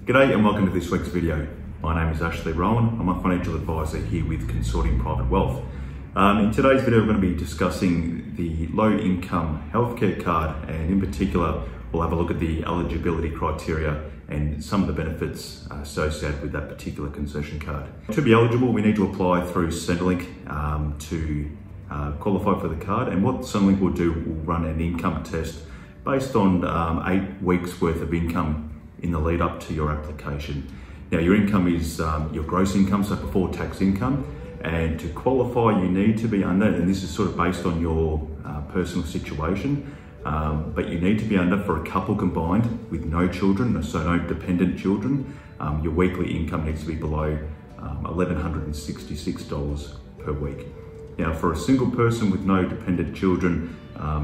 G'day and welcome to this week's video. My name is Ashley Rowan. I'm a financial advisor here with Consortium Private Wealth. In today's video, we're going to be discussing the low income healthcare card, and in particular, we'll have a look at the eligibility criteria and some of the benefits associated with that particular concession card. To be eligible, we need to apply through Centrelink to qualify for the card, and what Centrelink will do will run an income test based on 8 weeks worth of income in the lead up to your application. Now, your income is your gross income, so before tax income, and to qualify you need to be under, and this is sort of based on your personal situation, but you need to be under, for a couple combined with no children, so no dependent children, your weekly income needs to be below $1,166 per week. Now, for a single person with no dependent children,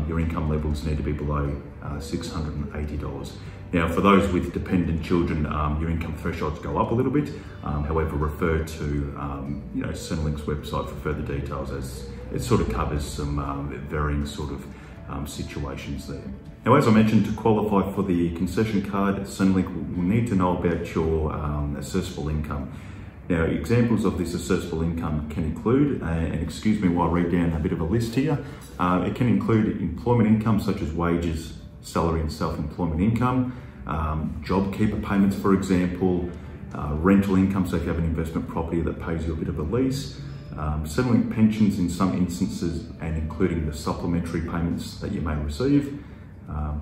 your income levels need to be below $680. Now, for those with dependent children, your income thresholds go up a little bit. However, refer to Centrelink's website for further details, as it sort of covers some varying sort of situations there. Now, as I mentioned, to qualify for the concession card, Centrelink will need to know about your assessable income. Now, examples of this assessable income can include, and excuse me while I read down a bit of a list here, it can include employment income such as wages, salary and self-employment income, JobKeeper payments, for example, rental income, so if you have an investment property that pays you a bit of a lease, Centrelink pensions in some instances, and including the supplementary payments that you may receive,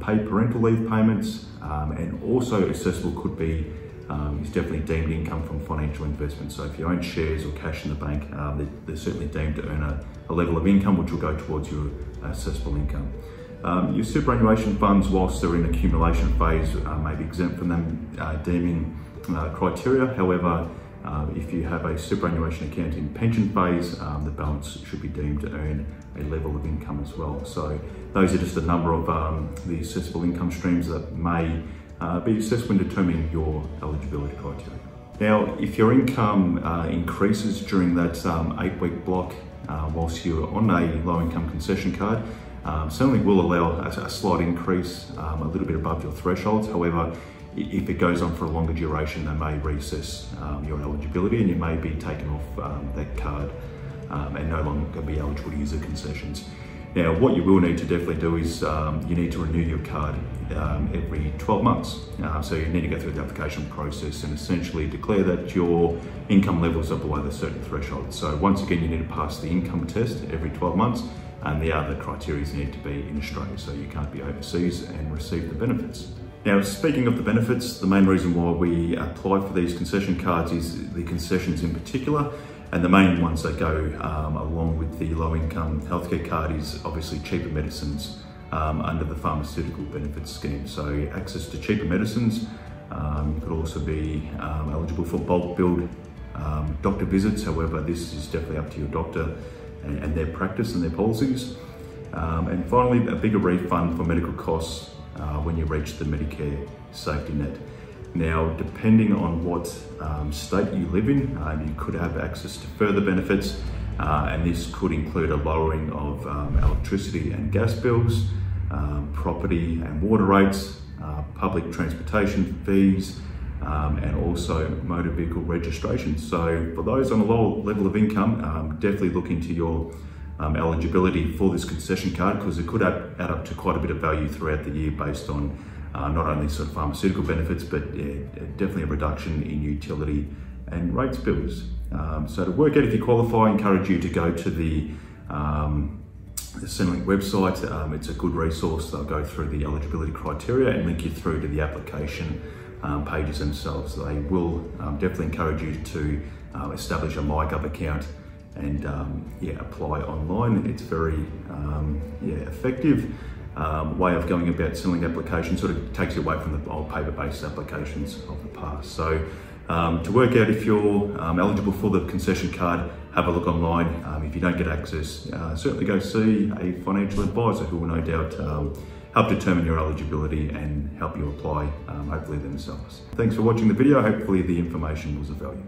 paid parental leave payments, and also accessible could be is definitely deemed income from financial investment. So if you own shares or cash in the bank, they're certainly deemed to earn a level of income which will go towards your assessable income. Your superannuation funds, whilst they're in accumulation phase, may be exempt from them deeming criteria. However, if you have a superannuation account in pension phase, the balance should be deemed to earn a level of income as well. So those are just a number of the assessable income streams that may be assessed when determining your eligibility criteria. Now, if your income increases during that 8-week block whilst you're on a low income concession card, Centrelink will allow a slight increase a little bit above your thresholds. However, if it goes on for a longer duration, they may reassess your eligibility and you may be taken off that card and no longer be eligible to use the concessions. Now, what you will need to definitely do is you need to renew your card every 12 months. So you need to go through the application process and essentially declare that your income levels are below the certain threshold. So once again, you need to pass the income test every 12 months, and the other criteria need to be in Australia, so you can't be overseas and receive the benefits. Now, speaking of the benefits, the main reason why we apply for these concession cards is the concessions in particular. And the main ones that go along with the low income healthcare card is obviously cheaper medicines under the pharmaceutical benefits scheme. So access to cheaper medicines, you could also be eligible for bulk billed doctor visits. However, this is definitely up to your doctor and their practice and their policies. And finally, a bigger refund for medical costs when you reach the Medicare safety net. Now, depending on what state you live in, you could have access to further benefits, and this could include a lowering of electricity and gas bills, property and water rates, public transportation fees, and also motor vehicle registration. So for those on a lower level of income, definitely look into your eligibility for this concession card, because it could add up to quite a bit of value throughout the year based on not only sort of pharmaceutical benefits, but definitely a reduction in utility and rates bills. So to work out if you qualify, I encourage you to go to the Centrelink website. It's a good resource. They'll go through the eligibility criteria and link you through to the application pages themselves. They will definitely encourage you to establish a MyGov account and apply online. It's very effective way of going about Centrelink applications. Sort of takes you away from the old paper-based applications of the past. So to work out if you're eligible for the concession card, have a look online. If you don't get access, certainly go see a financial advisor who will no doubt help determine your eligibility and help you apply, hopefully themselves. Thanks for watching the video. Hopefully the information was of value.